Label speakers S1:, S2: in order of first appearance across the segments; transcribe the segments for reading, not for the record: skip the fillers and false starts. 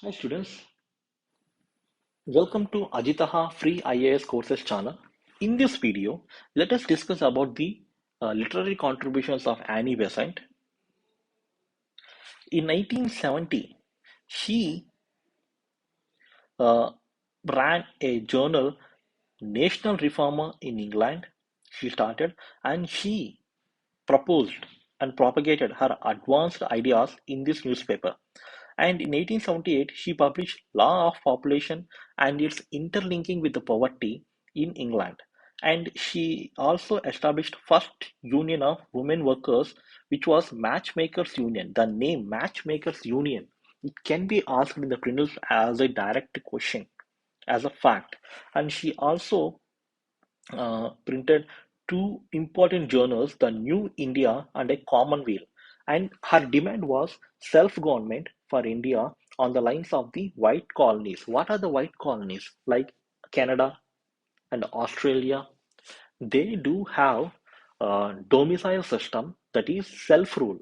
S1: Hi students, welcome to Ajitaha Free IAS Courses channel. In this video, let us discuss about the literary contributions of Annie Besant. In 1970, she uh, ran a journal, National Reformer in England. She started and she proposed and propagated her advanced ideas in this newspaper. And in 1878, she published Law of Population and its interlinking with the poverty in England. And she also established first union of women workers, which was Matchmakers Union. The name Matchmakers Union, it can be asked in the printers as a direct question, as a fact. And she also printed two important journals, the New India and a Commonweal. And her demand was self-government for India on the lines of the white colonies. What are the white colonies? Like Canada and Australia, they do have a domicile system that is self-rule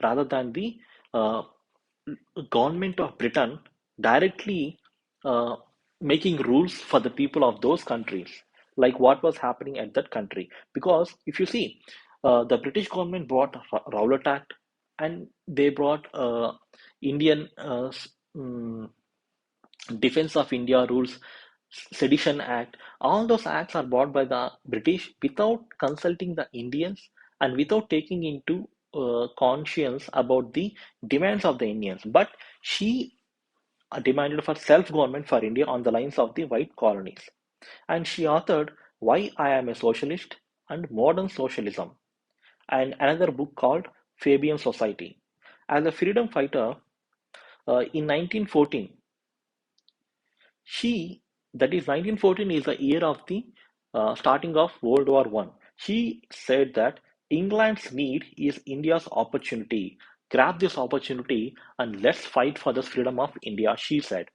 S1: rather than the uh, government of Britain directly uh, making rules for the people of those countries, like what was happening at that country. Because if you see, the British government brought Rowlatt Act, and they brought Indian Defense of India rules, Sedition Act. All those acts are brought by the British without consulting the Indians and without taking into conscience about the demands of the Indians. But she demanded for self-government for India on the lines of the white colonies. And she authored Why I Am a Socialist and Modern Socialism, and another book called Fabian Society. As a freedom fighter, in 1914, she, that is 1914 is the year of the starting of World War One. She said that England's need is India's opportunity. Grab this opportunity and let's fight for the freedom of India, she said.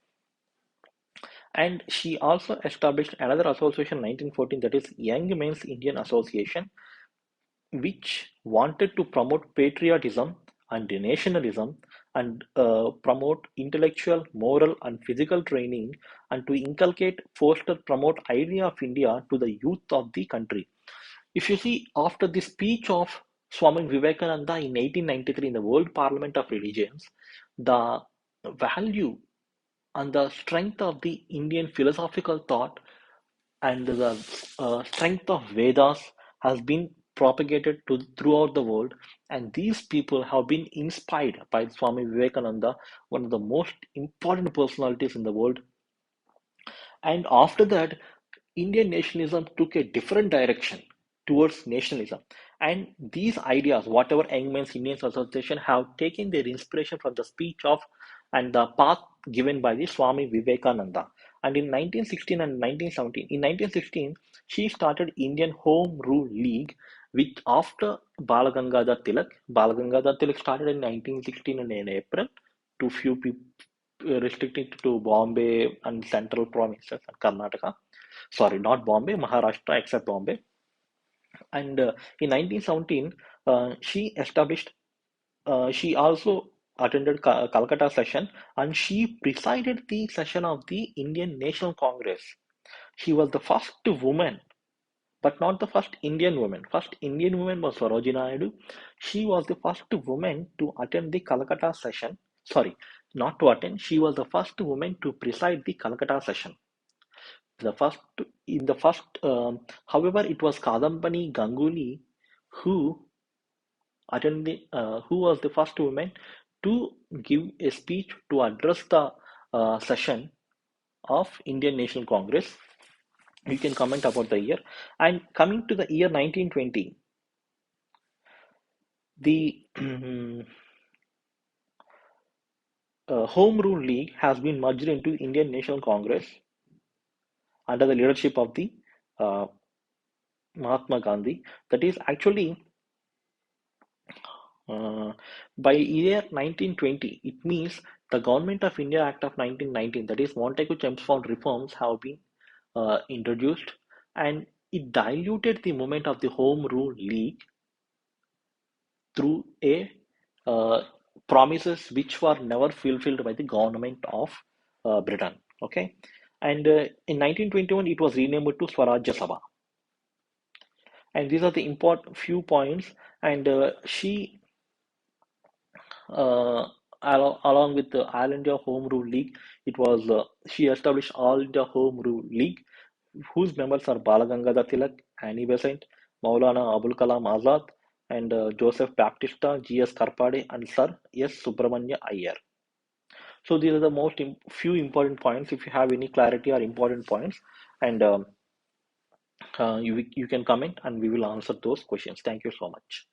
S1: And she also established another association in 1914, that is Young Men's Indian Association, which wanted to promote patriotism and nationalism and promote intellectual, moral, and physical training, and to inculcate, foster, promote idea of India to the youth of the country. If you see, after the speech of Swami Vivekananda in 1893 in the World Parliament of Religions, the value and the strength of the Indian philosophical thought and the strength of Vedas has been propagated to throughout the world, and these people have been inspired by Swami Vivekananda, one of the most important personalities in the world. And after that, Indian nationalism took a different direction towards nationalism. And these ideas, whatever Young Men's Indian Association have taken their inspiration from the speech of and the path given by the Swami Vivekananda. And in 1916 and 1917, in 1916, she started Indian Home Rule League, which after Balagangadhar Tilak. Balagangadhar Tilak started in 1916 and in April, to few people restricted to Bombay and central provinces and Karnataka. Sorry, not Bombay, Maharashtra, except Bombay. And in 1917, she established, she also attended Calcutta session, and she presided the session of the Indian National Congress. She was the first woman, but not the first Indian woman. First Indian woman was Sarojini Naidu. She was the first woman to attend the Calcutta session. Sorry, not to attend. She was the first woman to preside the Calcutta session. The first in the first, however, it was Kadambani Ganguly who who was the first woman to give a speech to address the session of Indian National Congress. You can comment about the year. And coming to the year 1920, the Home Rule League has been merged into Indian National Congress under the leadership of the uh, Mahatma Gandhi. That is actually Uh, by year 1920, it means the Government of India Act of 1919, that is Montagu-Chelmsford reforms, have been introduced, and it diluted the movement of the Home Rule League through a uh, promises which were never fulfilled by the government of Britain. Okay, and in 1921 it was renamed to Swarajya Sabha, and these are the important few points. And she uh, along with the All India Home Rule League, it was she established All India Home Rule League, whose members are Balagangadhar Tilak, Annie Besant, Maulana Abul Kalam Azad, and Joseph Baptista, G.S. Karpade, and Sir S. Subramanya Iyer. So these are the few important points. If you have any clarity or important points, and you can comment, and we will answer those questions. Thank you so much.